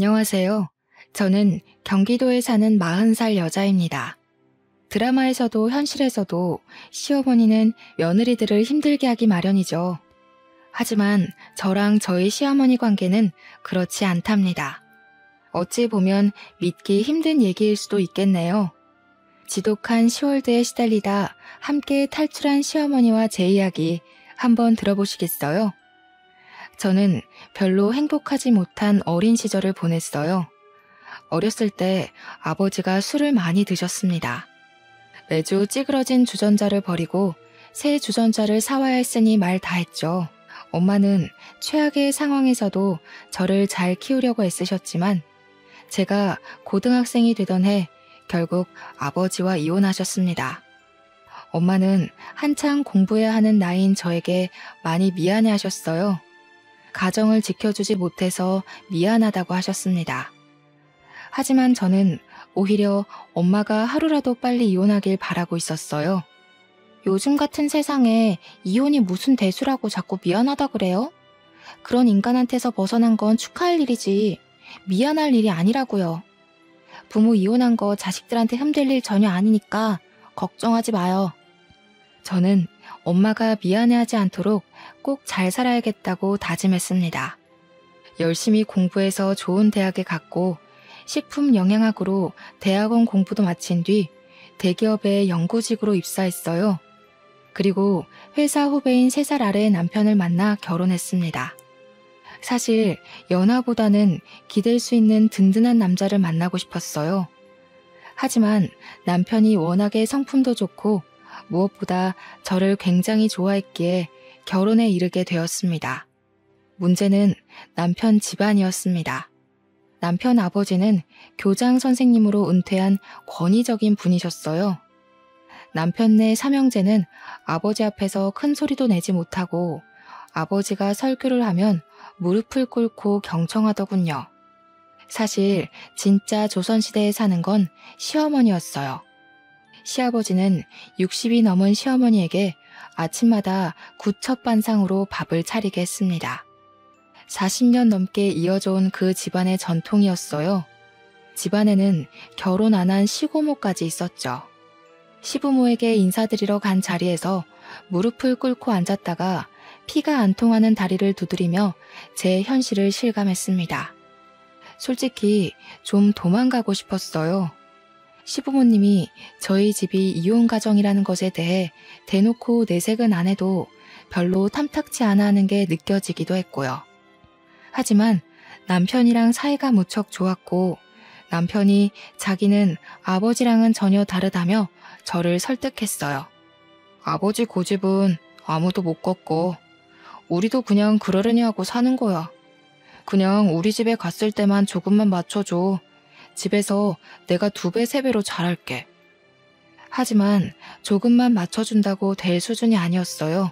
안녕하세요. 저는 경기도에 사는 40살 여자입니다. 드라마에서도 현실에서도 시어머니는 며느리들을 힘들게 하기 마련이죠. 하지만 저랑 저희 시어머니 관계는 그렇지 않답니다. 어찌 보면 믿기 힘든 얘기일 수도 있겠네요. 지독한 시월드에 시달리다 함께 탈출한 시어머니와 제 이야기 한번 들어보시겠어요? 저는 별로 행복하지 못한 어린 시절을 보냈어요. 어렸을 때 아버지가 술을 많이 드셨습니다. 매주 찌그러진 주전자를 버리고 새 주전자를 사와야 했으니 말 다 했죠. 엄마는 최악의 상황에서도 저를 잘 키우려고 애쓰셨지만 제가 고등학생이 되던 해 결국 아버지와 이혼하셨습니다. 엄마는 한창 공부해야 하는 나이인 저에게 많이 미안해 하셨어요. 가정을 지켜주지 못해서 미안하다고 하셨습니다. 하지만 저는 오히려 엄마가 하루라도 빨리 이혼하길 바라고 있었어요. 요즘 같은 세상에 이혼이 무슨 대수라고 자꾸 미안하다 그래요? 그런 인간한테서 벗어난 건 축하할 일이지 미안할 일이 아니라고요. 부모 이혼한 거 자식들한테 흠될 일 전혀 아니니까 걱정하지 마요. 저는 엄마가 미안해하지 않도록 꼭 잘 살아야겠다고 다짐했습니다. 열심히 공부해서 좋은 대학에 갔고 식품 영양학으로 대학원 공부도 마친 뒤 대기업의 연구직으로 입사했어요. 그리고 회사 후배인 3살 아래의 남편을 만나 결혼했습니다. 사실 연하보다는 기댈 수 있는 든든한 남자를 만나고 싶었어요. 하지만 남편이 워낙에 성품도 좋고 무엇보다 저를 굉장히 좋아했기에 결혼에 이르게 되었습니다. 문제는 남편 집안이었습니다. 남편 아버지는 교장 선생님으로 은퇴한 권위적인 분이셨어요. 남편네 삼형제는 아버지 앞에서 큰 소리도 내지 못하고 아버지가 설교를 하면 무릎을 꿇고 경청하더군요. 사실 진짜 조선시대에 사는 건 시어머니였어요. 시아버지는 60이 넘은 시어머니에게 아침마다 구첩반상으로 밥을 차리게 했습니다. 40년 넘게 이어져 온 그 집안의 전통이었어요. 집안에는 결혼 안 한 시고모까지 있었죠. 시부모에게 인사드리러 간 자리에서 무릎을 꿇고 앉았다가 피가 안 통하는 다리를 두드리며 제 현실을 실감했습니다. 솔직히 좀 도망가고 싶었어요. 시부모님이 저희 집이 이혼 가정이라는 것에 대해 대놓고 내색은 안 해도 별로 탐탁치 않아 하는 게 느껴지기도 했고요. 하지만 남편이랑 사이가 무척 좋았고 남편이 자기는 아버지랑은 전혀 다르다며 저를 설득했어요. 아버지 고집은 아무도 못 꺾고 우리도 그냥 그러려니 하고 사는 거야. 그냥 우리 집에 갔을 때만 조금만 맞춰줘. 집에서 내가 2배, 3배로 잘할게. 하지만 조금만 맞춰준다고 될 수준이 아니었어요.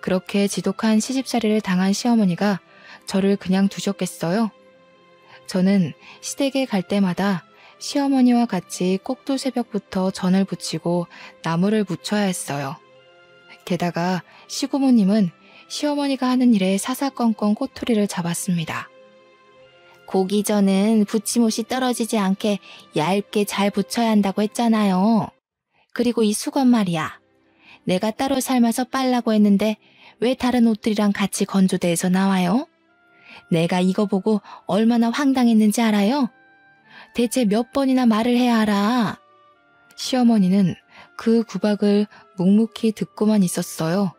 그렇게 지독한 시집살이를 당한 시어머니가 저를 그냥 두셨겠어요? 저는 시댁에 갈 때마다 시어머니와 같이 꼭두 새벽부터 전을 부치고 나무를 묻혀야 했어요. 게다가 시고모님은 시어머니가 하는 일에 사사건건 꼬투리를 잡았습니다. 고기전은 부치못이 떨어지지 않게 얇게 잘 붙여야 한다고 했잖아요. 그리고 이 수건 말이야. 내가 따로 삶아서 빨라고 했는데 왜 다른 옷들이랑 같이 건조대에서 나와요? 내가 이거 보고 얼마나 황당했는지 알아요? 대체 몇 번이나 말을 해야 알아? 시어머니는 그 구박을 묵묵히 듣고만 있었어요.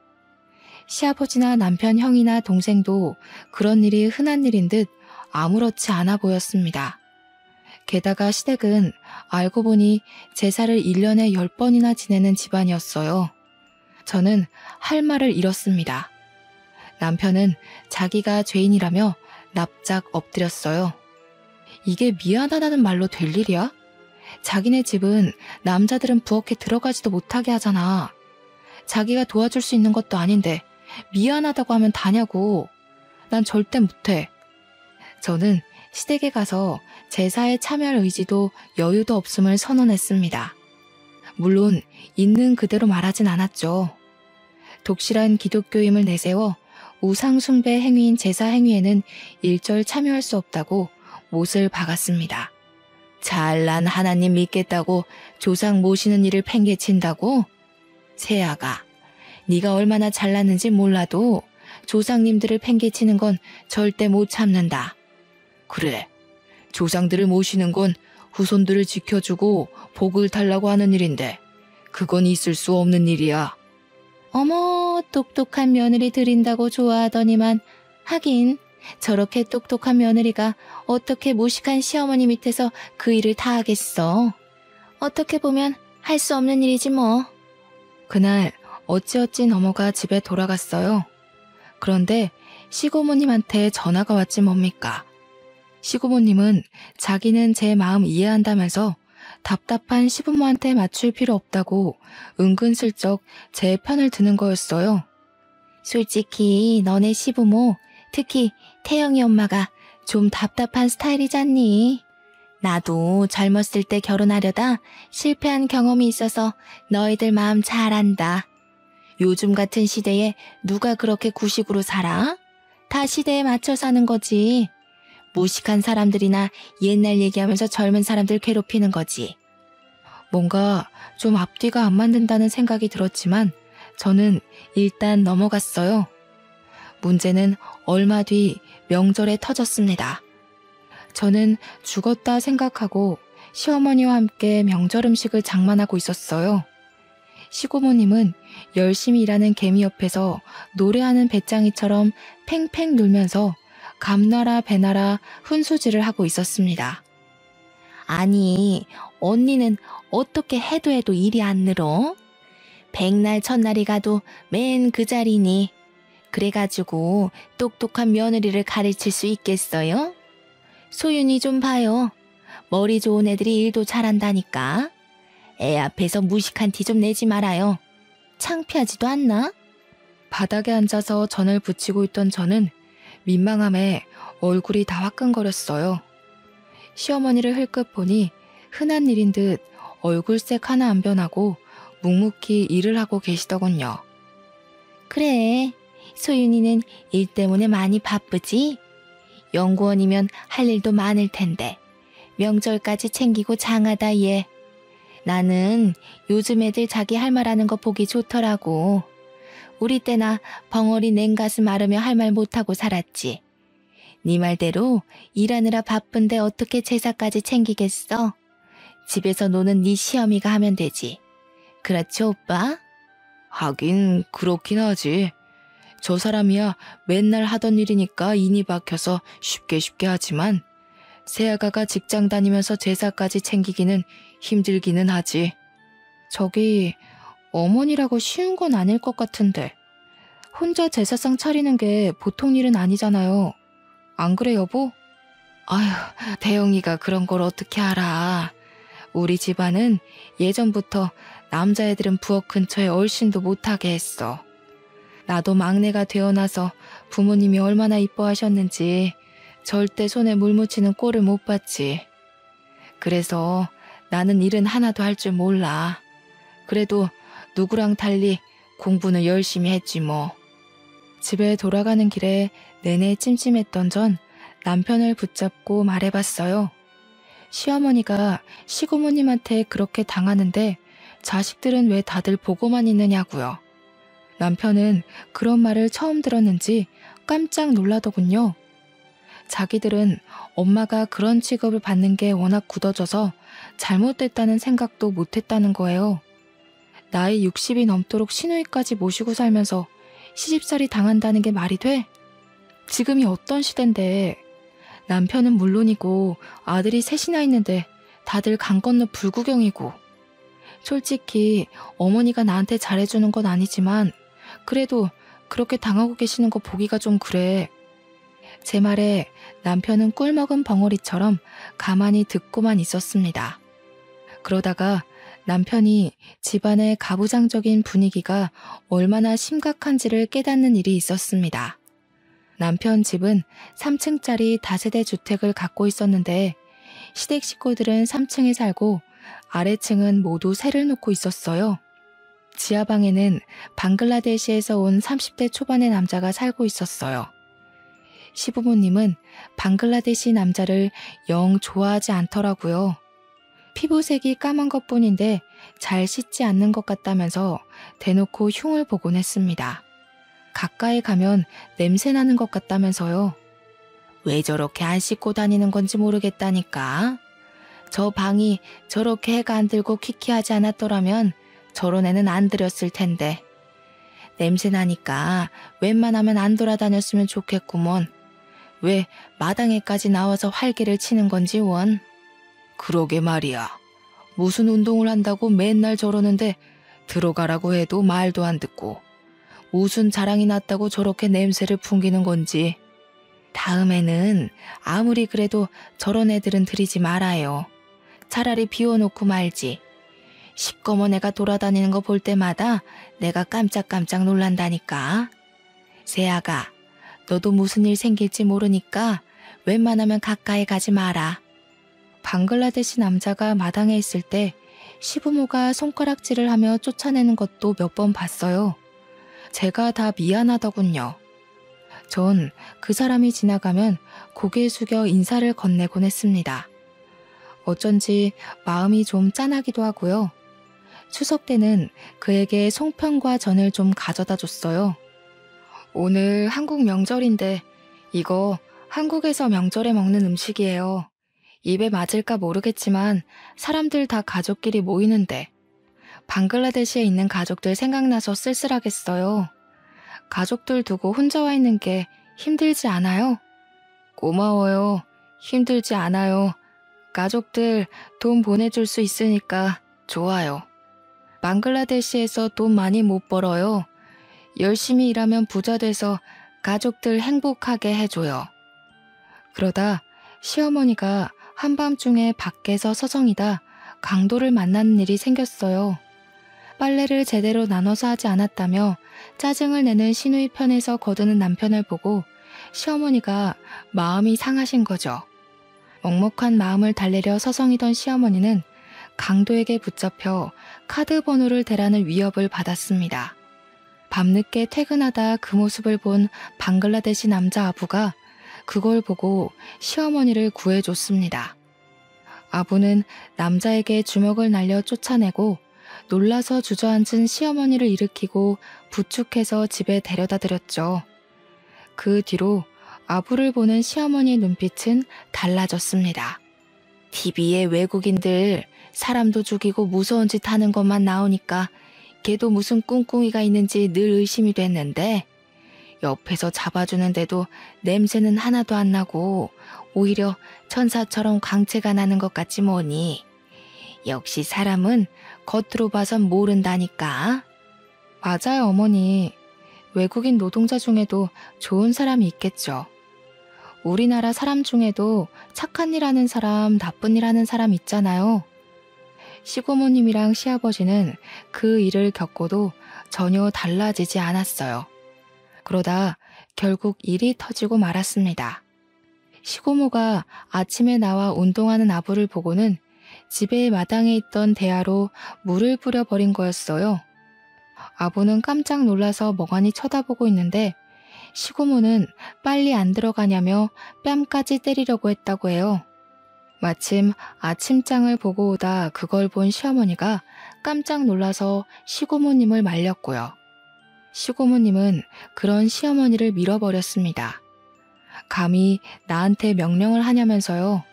시아버지나 남편 형이나 동생도 그런 일이 흔한 일인 듯 아무렇지 않아 보였습니다. 게다가 시댁은 알고 보니 제사를 1년에 10번이나 지내는 집안이었어요. 저는 할 말을 잃었습니다. 남편은 자기가 죄인이라며 납작 엎드렸어요. 이게 미안하다는 말로 될 일이야? 자기네 집은 남자들은 부엌에 들어가지도 못하게 하잖아. 자기가 도와줄 수 있는 것도 아닌데 미안하다고 하면 다냐고. 난 절대 못해. 저는 시댁에 가서 제사에 참여할 의지도 여유도 없음을 선언했습니다. 물론 있는 그대로 말하진 않았죠. 독실한 기독교임을 내세워 우상 숭배 행위인 제사 행위에는 일절 참여할 수 없다고 못을 박았습니다. 잘난 하나님 믿겠다고 조상 모시는 일을 팽개친다고? 세아가, 네가 얼마나 잘났는지 몰라도 조상님들을 팽개치는 건 절대 못 참는다. 그래, 조상들을 모시는 건 후손들을 지켜주고 복을 달라고 하는 일인데 그건 있을 수 없는 일이야. 어머, 똑똑한 며느리 들인다고 좋아하더니만 하긴 저렇게 똑똑한 며느리가 어떻게 무식한 시어머니 밑에서 그 일을 다 하겠어. 어떻게 보면 할 수 없는 일이지 뭐. 그날 어찌어찌 넘어가 집에 돌아갔어요. 그런데 시고모님한테 전화가 왔지 뭡니까. 시고모님은 자기는 제 마음 이해한다면서 답답한 시부모한테 맞출 필요 없다고 은근슬쩍 제 편을 드는 거였어요. 솔직히 너네 시부모, 특히 태영이 엄마가 좀 답답한 스타일이잖니. 나도 젊었을 때 결혼하려다 실패한 경험이 있어서 너희들 마음 잘 안다. 요즘 같은 시대에 누가 그렇게 구식으로 살아? 다 시대에 맞춰 사는 거지. 무식한 사람들이나 옛날 얘기하면서 젊은 사람들 괴롭히는 거지. 뭔가 좀 앞뒤가 안 맞는다는 생각이 들었지만 저는 일단 넘어갔어요. 문제는 얼마 뒤 명절에 터졌습니다. 저는 죽었다 생각하고 시어머니와 함께 명절 음식을 장만하고 있었어요. 시고모님은 열심히 일하는 개미 옆에서 노래하는 배짱이처럼 팽팽 놀면서 감나라 배나라 훈수질을 하고 있었습니다. 아니, 언니는 어떻게 해도 일이 안 늘어? 백날 첫날이 가도 맨 그 자리니. 그래가지고 똑똑한 며느리를 가르칠 수 있겠어요? 소윤이 좀 봐요. 머리 좋은 애들이 일도 잘한다니까. 애 앞에서 무식한 티 좀 내지 말아요. 창피하지도 않나? 바닥에 앉아서 전을 붙이고 있던 저는 민망함에 얼굴이 다 화끈거렸어요. 시어머니를 흘끗 보니 흔한 일인 듯 얼굴색 하나 안 변하고 묵묵히 일을 하고 계시더군요. 그래, 소윤이는 일 때문에 많이 바쁘지? 연구원이면 할 일도 많을 텐데 명절까지 챙기고 장하다 얘. 나는 요즘 애들 자기 할 말 하는 거 보기 좋더라고. 우리 때나 벙어리 냉가슴 앓으며 할 말 못하고 살았지. 네 말대로 일하느라 바쁜데 어떻게 제사까지 챙기겠어? 집에서 노는 네 시어미가 하면 되지. 그렇지 오빠? 하긴 그렇긴 하지. 저 사람이야 맨날 하던 일이니까 인이 박혀서 쉽게 하지만 새아가가 직장 다니면서 제사까지 챙기기는 힘들기는 하지. 저기 어머니라고 쉬운 건 아닐 것 같은데 혼자 제사상 차리는 게 보통 일은 아니잖아요. 안 그래 여보? 아휴, 대영이가 그런 걸 어떻게 알아. 우리 집안은 예전부터 남자애들은 부엌 근처에 얼씬도 못하게 했어. 나도 막내가 되어나서 부모님이 얼마나 이뻐하셨는지 절대 손에 물 묻히는 꼴을 못 봤지. 그래서 나는 일은 하나도 할 줄 몰라. 그래도 누구랑 달리 공부는 열심히 했지 뭐. 집에 돌아가는 길에 내내 찜찜했던 전 남편을 붙잡고 말해봤어요. 시어머니가 시고모님한테 그렇게 당하는데 자식들은 왜 다들 보고만 있느냐고요. 남편은 그런 말을 처음 들었는지 깜짝 놀라더군요. 자기들은 엄마가 그런 취급을 받는 게 워낙 굳어져서 잘못됐다는 생각도 못했다는 거예요. 나이 60이 넘도록 시누이까지 모시고 살면서 시집살이 당한다는 게 말이 돼? 지금이 어떤 시대인데 남편은 물론이고 아들이 셋이나 있는데 다들 강 건너 불구경이고. 솔직히 어머니가 나한테 잘해주는 건 아니지만 그래도 그렇게 당하고 계시는 거 보기가 좀 그래. 제 말에 남편은 꿀먹은 벙어리처럼 가만히 듣고만 있었습니다. 그러다가 남편이 집안의 가부장적인 분위기가 얼마나 심각한지를 깨닫는 일이 있었습니다. 남편 집은 3층짜리 다세대 주택을 갖고 있었는데 시댁 식구들은 3층에 살고 아래층은 모두 새를 놓고 있었어요. 지하방에는 방글라데시에서 온 30대 초반의 남자가 살고 있었어요. 시부모님은 방글라데시 남자를 영 좋아하지 않더라고요. 피부색이 까만 것뿐인데 잘 씻지 않는 것 같다면서 대놓고 흉을 보곤 했습니다. 가까이 가면 냄새 나는 것 같다면서요. 왜 저렇게 안 씻고 다니는 건지 모르겠다니까. 저 방이 저렇게 해가 안 들고 퀴퀴하지 않았더라면 저런 애는 안 들였을 텐데. 냄새 나니까 웬만하면 안 돌아다녔으면 좋겠구먼. 왜 마당에까지 나와서 활개를 치는 건지 원. 그러게 말이야. 무슨 운동을 한다고 맨날 저러는데 들어가라고 해도 말도 안 듣고 무슨 자랑이 났다고 저렇게 냄새를 풍기는 건지. 다음에는 아무리 그래도 저런 애들은 들이지 말아요. 차라리 비워놓고 말지. 시꺼먼 애가 돌아다니는 거 볼 때마다 내가 깜짝깜짝 놀란다니까. 세아가, 너도 무슨 일 생길지 모르니까 웬만하면 가까이 가지 마라. 방글라데시 남자가 마당에 있을 때 시부모가 손가락질을 하며 쫓아내는 것도 몇 번 봤어요. 제가 다 미안하더군요. 전 그 사람이 지나가면 고개 숙여 인사를 건네곤 했습니다. 어쩐지 마음이 좀 짠하기도 하고요. 추석 때는 그에게 송편과 전을 좀 가져다 줬어요. 오늘 한국 명절인데 이거 한국에서 명절에 먹는 음식이에요. 입에 맞을까 모르겠지만 사람들 다 가족끼리 모이는데 방글라데시에 있는 가족들 생각나서 쓸쓸하겠어요. 가족들 두고 혼자 와 있는 게 힘들지 않아요? 고마워요. 힘들지 않아요. 가족들 돈 보내줄 수 있으니까 좋아요. 방글라데시에서 돈 많이 못 벌어요. 열심히 일하면 부자 돼서 가족들 행복하게 해줘요. 그러다 시어머니가 한밤중에 밖에서 서성이다 강도를 만나는 일이 생겼어요. 빨래를 제대로 나눠서 하지 않았다며 짜증을 내는 시누이 편에서 거드는 남편을 보고 시어머니가 마음이 상하신 거죠. 먹먹한 마음을 달래려 서성이던 시어머니는 강도에게 붙잡혀 카드 번호를 대라는 위협을 받았습니다. 밤늦게 퇴근하다 그 모습을 본 방글라데시 남자 아부가 그걸 보고 시어머니를 구해줬습니다. 아부는 남자에게 주먹을 날려 쫓아내고 놀라서 주저앉은 시어머니를 일으키고 부축해서 집에 데려다 드렸죠. 그 뒤로 아부를 보는 시어머니의 눈빛은 달라졌습니다. TV에 외국인들 사람도 죽이고 무서운 짓 하는 것만 나오니까 걔도 무슨 꿍꿍이가 있는지 늘 의심이 됐는데 옆에서 잡아주는데도 냄새는 하나도 안 나고 오히려 천사처럼 광채가 나는 것 같지 뭐니. 역시 사람은 겉으로 봐선 모른다니까. 맞아요, 어머니. 외국인 노동자 중에도 좋은 사람이 있겠죠. 우리나라 사람 중에도 착한 일 하는 사람, 나쁜 일 하는 사람 있잖아요. 시고모님이랑 시아버지는 그 일을 겪고도 전혀 달라지지 않았어요. 그러다 결국 일이 터지고 말았습니다. 시고모가 아침에 나와 운동하는 아부를 보고는 집의 마당에 있던 대야로 물을 뿌려버린 거였어요. 아부는 깜짝 놀라서 멍하니 쳐다보고 있는데 시고모는 빨리 안 들어가냐며 뺨까지 때리려고 했다고 해요. 마침 아침장을 보고 오다 그걸 본 시어머니가 깜짝 놀라서 시고모님을 말렸고요. 시고모님은 그런 시어머니를 밀어버렸습니다. 감히 나한테 명령을 하냐면서요.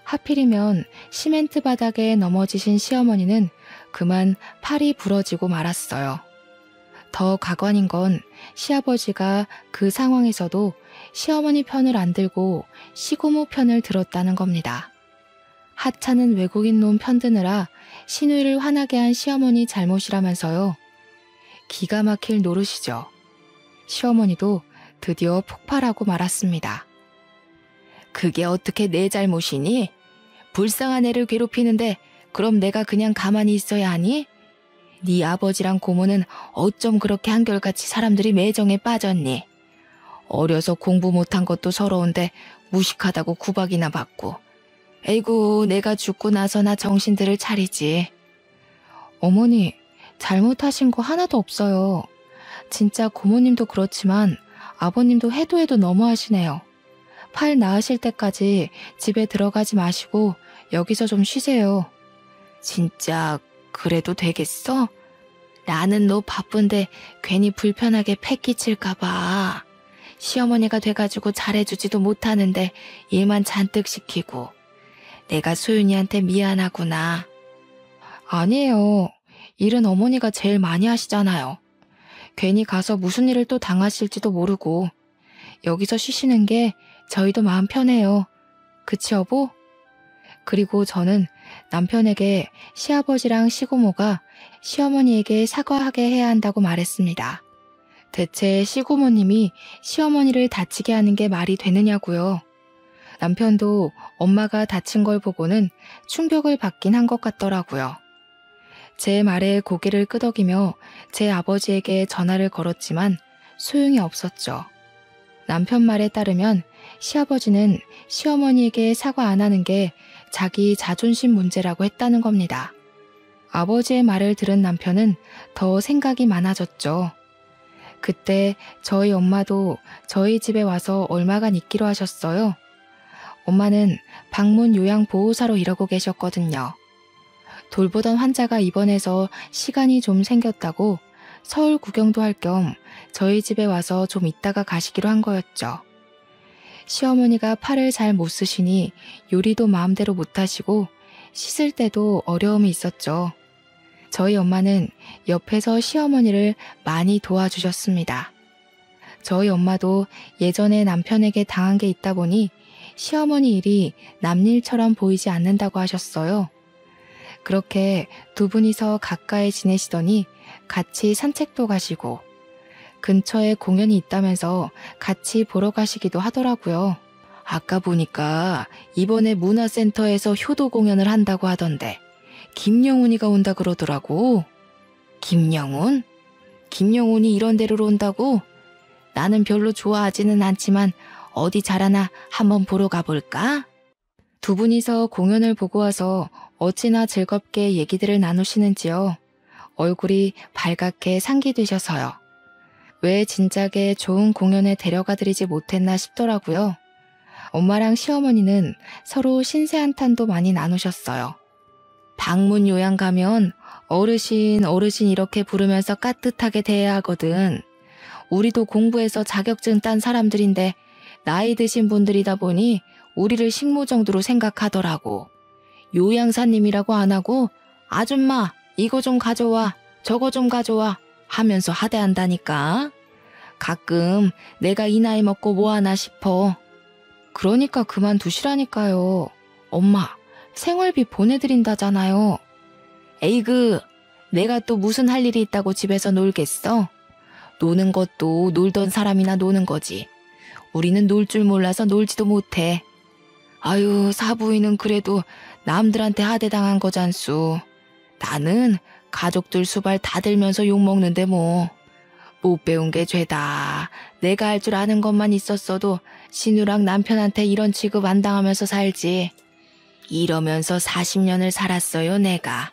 하필이면 시멘트 바닥에 넘어지신 시어머니는 그만 팔이 부러지고 말았어요. 더 가관인 건 시아버지가 그 상황에서도 시어머니 편을 안 들고 시고모 편을 들었다는 겁니다. 하찮은 외국인 놈 편드느라 시누이를 화나게 한 시어머니 잘못이라면서요. 기가 막힐 노릇이죠. 시어머니도 드디어 폭발하고 말았습니다. 그게 어떻게 내 잘못이니? 불쌍한 애를 괴롭히는데 그럼 내가 그냥 가만히 있어야 하니? 네 아버지랑 고모는 어쩜 그렇게 한결같이 사람들이 매정에 빠졌니? 어려서 공부 못한 것도 서러운데 무식하다고 구박이나 받고. 에이구, 내가 죽고 나서나 정신들을 차리지. 어머니, 잘못하신 거 하나도 없어요. 진짜 고모님도 그렇지만 아버님도 해도 해도 너무하시네요. 팔 나으실 때까지 집에 들어가지 마시고 여기서 좀 쉬세요. 진짜 그래도 되겠어? 나는 너 바쁜데 괜히 불편하게 패 끼칠까봐. 시어머니가 돼가지고 잘해주지도 못하는데 일만 잔뜩 시키고. 내가 소윤이한테 미안하구나. 아니에요. 일은 어머니가 제일 많이 하시잖아요. 괜히 가서 무슨 일을 또 당하실지도 모르고. 여기서 쉬시는 게 저희도 마음 편해요. 그치 여보? 그리고 저는 남편에게 시아버지랑 시고모가 시어머니에게 사과하게 해야 한다고 말했습니다. 대체 시고모님이 시어머니를 다치게 하는 게 말이 되느냐고요. 남편도 엄마가 다친 걸 보고는 충격을 받긴 한 것 같더라고요. 제 말에 고개를 끄덕이며 제 아버지에게 전화를 걸었지만 소용이 없었죠. 남편 말에 따르면 시아버지는 시어머니에게 사과 안 하는 게 자기 자존심 문제라고 했다는 겁니다. 아버지의 말을 들은 남편은 더 생각이 많아졌죠. 그때 저희 엄마도 저희 집에 와서 얼마간 있기로 하셨어요. 엄마는 방문 요양보호사로 일하고 계셨거든요. 돌보던 환자가 입원해서 시간이 좀 생겼다고 서울 구경도 할 겸 저희 집에 와서 좀 있다가 가시기로 한 거였죠. 시어머니가 팔을 잘 못 쓰시니 요리도 마음대로 못 하시고 씻을 때도 어려움이 있었죠. 저희 엄마는 옆에서 시어머니를 많이 도와주셨습니다. 저희 엄마도 예전에 남편에게 당한 게 있다 보니 시어머니 일이 남일처럼 보이지 않는다고 하셨어요. 그렇게 두 분이서 가까이 지내시더니 같이 산책도 가시고 근처에 공연이 있다면서 같이 보러 가시기도 하더라고요. 아까 보니까 이번에 문화센터에서 효도 공연을 한다고 하던데 김영훈이가 온다 그러더라고. 김영훈? 김영훈이 이런 데로 온다고? 나는 별로 좋아하지는 않지만 어디 잘하나 한번 보러 가볼까? 두 분이서 공연을 보고 와서 어찌나 즐겁게 얘기들을 나누시는지요. 얼굴이 발갛게 상기되셔서요. 왜 진작에 좋은 공연에 데려가드리지 못했나 싶더라고요. 엄마랑 시어머니는 서로 신세 한탄도 많이 나누셨어요. 방문 요양 가면 어르신 어르신 이렇게 부르면서 깍듯하게 대해야 하거든. 우리도 공부해서 자격증 딴 사람들인데 나이 드신 분들이다 보니 우리를 식모 정도로 생각하더라고. 요양사님이라고 안 하고 아줌마 이거 좀 가져와 저거 좀 가져와 하면서 하대한다니까. 가끔 내가 이 나이 먹고 뭐하나 싶어. 그러니까 그만두시라니까요. 엄마 생활비 보내드린다잖아요. 에이그 내가 또 무슨 할 일이 있다고 집에서 놀겠어? 노는 것도 놀던 사람이나 노는 거지. 우리는 놀 줄 몰라서 놀지도 못해. 아유 사부인은 그래도 남들한테 하대당한 거잖수. 나는 가족들 수발 다 들면서 욕먹는데 뭐. 못 배운 게 죄다. 내가 할 줄 아는 것만 있었어도 신우랑 남편한테 이런 취급 안 당하면서 살지. 이러면서 40년을 살았어요 내가.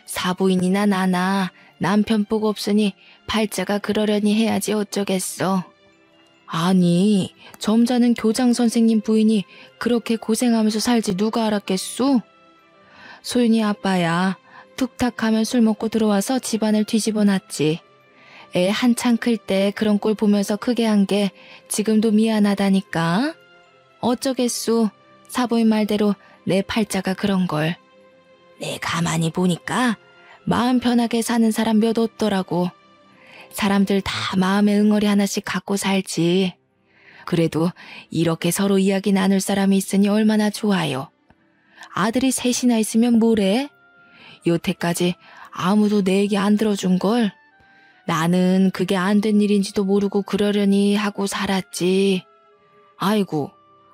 사부인이나 나나 남편 복 없으니 팔자가 그러려니 해야지 어쩌겠어. 아니 점잖은 교장 선생님 부인이 그렇게 고생하면서 살지 누가 알았겠소? 소윤이 아빠야 툭탁하면 술 먹고 들어와서 집안을 뒤집어 놨지. 애 한창 클 때 그런 꼴 보면서 크게 한 게 지금도 미안하다니까. 어쩌겠소. 사부인 말대로 내 팔자가 그런 걸. 내 가만히 보니까 마음 편하게 사는 사람 몇 없더라고. 사람들 다 마음의 응어리 하나씩 갖고 살지. 그래도 이렇게 서로 이야기 나눌 사람이 있으니 얼마나 좋아요. 아들이 셋이나 있으면 뭐래? 여태까지 아무도 내 얘기 안 들어준 걸. 나는 그게 안 된 일인지도 모르고 그러려니 하고 살았지. 아이고,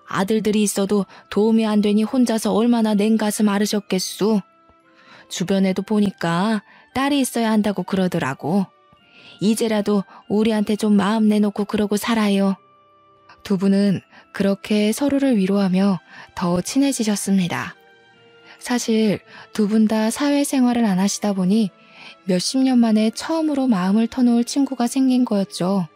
아들들이 있어도 도움이 안 되니 혼자서 얼마나 냉가슴 앓으셨겠소. 주변에도 보니까 딸이 있어야 한다고 그러더라고. 이제라도 우리한테 좀 마음 내놓고 그러고 살아요. 두 분은 그렇게 서로를 위로하며 더 친해지셨습니다. 사실 두 분 다 사회생활을 안 하시다 보니 몇십 년 만에 처음으로 마음을 터놓을 친구가 생긴 거였죠.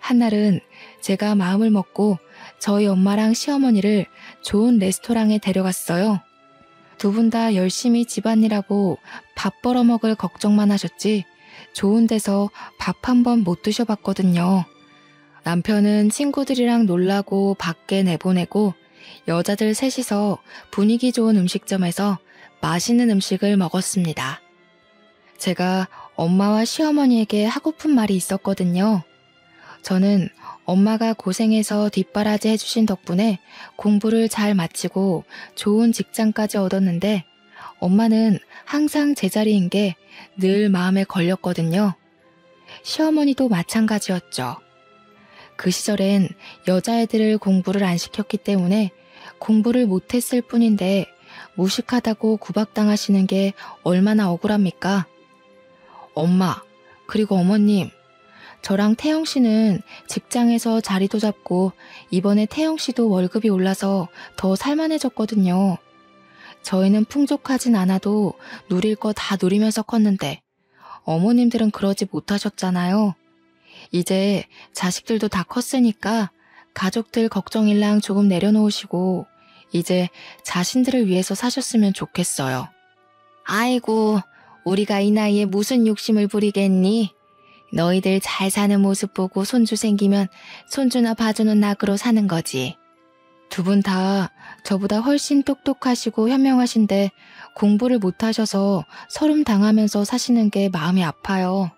한날은 제가 마음을 먹고 저희 엄마랑 시어머니를 좋은 레스토랑에 데려갔어요. 두 분 다 열심히 집안일하고 밥 벌어먹을 걱정만 하셨지 좋은 데서 밥 한 번 못 드셔봤거든요. 남편은 친구들이랑 놀라고 밖에 내보내고 여자들 셋이서 분위기 좋은 음식점에서 맛있는 음식을 먹었습니다. 제가 엄마와 시어머니에게 하고픈 말이 있었거든요. 저는 엄마가 고생해서 뒷바라지 해주신 덕분에 공부를 잘 마치고 좋은 직장까지 얻었는데 엄마는 항상 제자리인 게 늘 마음에 걸렸거든요. 시어머니도 마찬가지였죠. 그 시절엔 여자애들을 공부를 안 시켰기 때문에 공부를 못했을 뿐인데 무식하다고 구박당하시는 게 얼마나 억울합니까? 엄마, 그리고 어머님, 저랑 태영 씨는 직장에서 자리도 잡고 이번에 태영 씨도 월급이 올라서 더 살만해졌거든요. 저희는 풍족하진 않아도 누릴 거 다 누리면서 컸는데 어머님들은 그러지 못하셨잖아요. 이제 자식들도 다 컸으니까 가족들 걱정일랑 조금 내려놓으시고 이제 자신들을 위해서 사셨으면 좋겠어요. 아이고, 우리가 이 나이에 무슨 욕심을 부리겠니? 너희들 잘 사는 모습 보고 손주 생기면 손주나 봐주는 낙으로 사는 거지. 두 분 다 저보다 훨씬 똑똑하시고 현명하신데 공부를 못하셔서 서름 당하면서 사시는 게 마음이 아파요.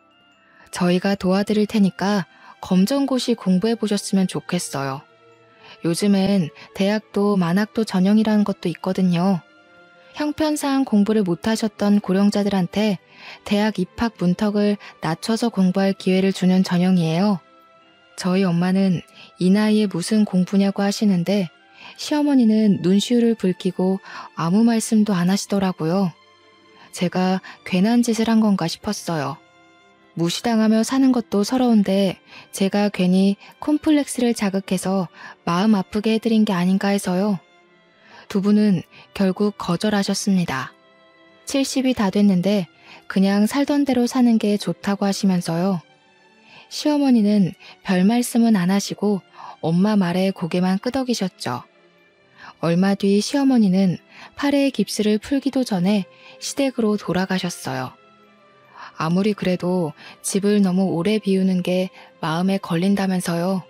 저희가 도와드릴 테니까 검정고시 공부해 보셨으면 좋겠어요. 요즘엔 대학도 만학도 전형이라는 것도 있거든요. 형편상 공부를 못하셨던 고령자들한테 대학 입학 문턱을 낮춰서 공부할 기회를 주는 전형이에요. 저희 엄마는 이 나이에 무슨 공부냐고 하시는데 시어머니는 눈시울을 붉히고 아무 말씀도 안 하시더라고요. 제가 괜한 짓을 한 건가 싶었어요. 무시당하며 사는 것도 서러운데 제가 괜히 콤플렉스를 자극해서 마음 아프게 해드린 게 아닌가 해서요. 두 분은 결국 거절하셨습니다. 70이 다 됐는데 그냥 살던 대로 사는 게 좋다고 하시면서요. 시어머니는 별 말씀은 안 하시고 엄마 말에 고개만 끄덕이셨죠. 얼마 뒤 시어머니는 팔에 깁스를 풀기도 전에 시댁으로 돌아가셨어요. 아무리 그래도 집을 너무 오래 비우는 게 마음에 걸린다면서요.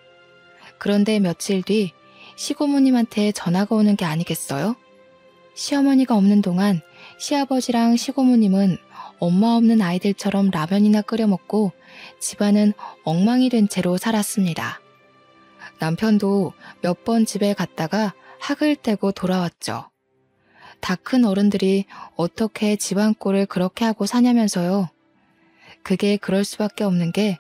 그런데 며칠 뒤 시고모님한테 전화가 오는 게 아니겠어요? 시어머니가 없는 동안 시아버지랑 시고모님은 엄마 없는 아이들처럼 라면이나 끓여 먹고 집안은 엉망이 된 채로 살았습니다. 남편도 몇 번 집에 갔다가 학을 떼고 돌아왔죠. 다 큰 어른들이 어떻게 집안 꼴을 그렇게 하고 사냐면서요. 그게 그럴 수밖에 없는 게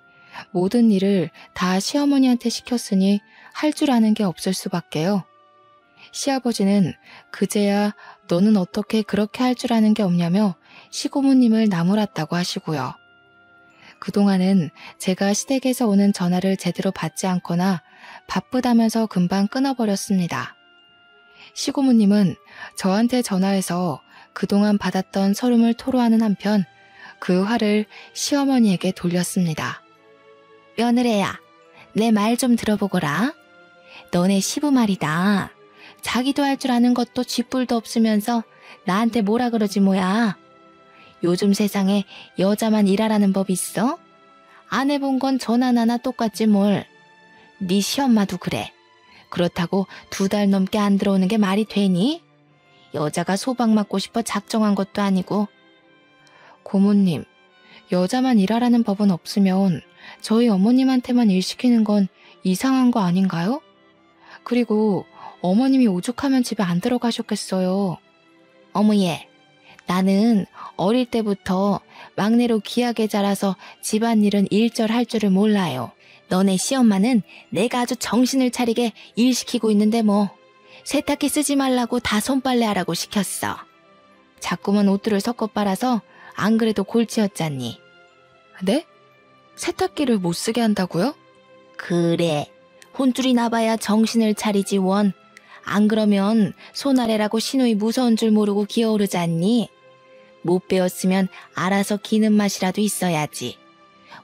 모든 일을 다 시어머니한테 시켰으니 할 줄 아는 게 없을 수밖에요. 시아버지는 그제야 너는 어떻게 그렇게 할 줄 아는 게 없냐며 시고모님을 나무랐다고 하시고요. 그동안은 제가 시댁에서 오는 전화를 제대로 받지 않거나 바쁘다면서 금방 끊어버렸습니다. 시고모님은 저한테 전화해서 그동안 받았던 서름을 토로하는 한편 그 화를 시어머니에게 돌렸습니다. 며느리야, 내 말 좀 들어보거라. 너네 시부 말이다. 자기도 할 줄 아는 것도 쥐뿔도 없으면서 나한테 뭐라 그러지 뭐야. 요즘 세상에 여자만 일하라는 법 있어? 안 해본 건 전화나 똑같지 뭘. 네 시엄마도 그래. 그렇다고 2달 넘게 안 들어오는 게 말이 되니? 여자가 소박 맞고 싶어 작정한 것도 아니고. 고모님, 여자만 일하라는 법은 없으면 저희 어머님한테만 일 시키는 건 이상한 거 아닌가요? 그리고 어머님이 오죽하면 집에 안 들어가셨겠어요. 어머예, 나는 어릴 때부터 막내로 귀하게 자라서 집안일은 일절할 줄을 몰라요. 너네 시엄마는 내가 아주 정신을 차리게 일 시키고 있는데 뭐 세탁기 쓰지 말라고 다 손빨래 하라고 시켰어. 자꾸만 옷들을 섞어 빨아서 안 그래도 골치였잖니. 네? 세탁기를 못 쓰게 한다고요? 그래. 혼쭐이 나봐야 정신을 차리지 원. 안 그러면 손아래라고 시누이 무서운 줄 모르고 기어오르지 않니? 못 배웠으면 알아서 기는 맛이라도 있어야지.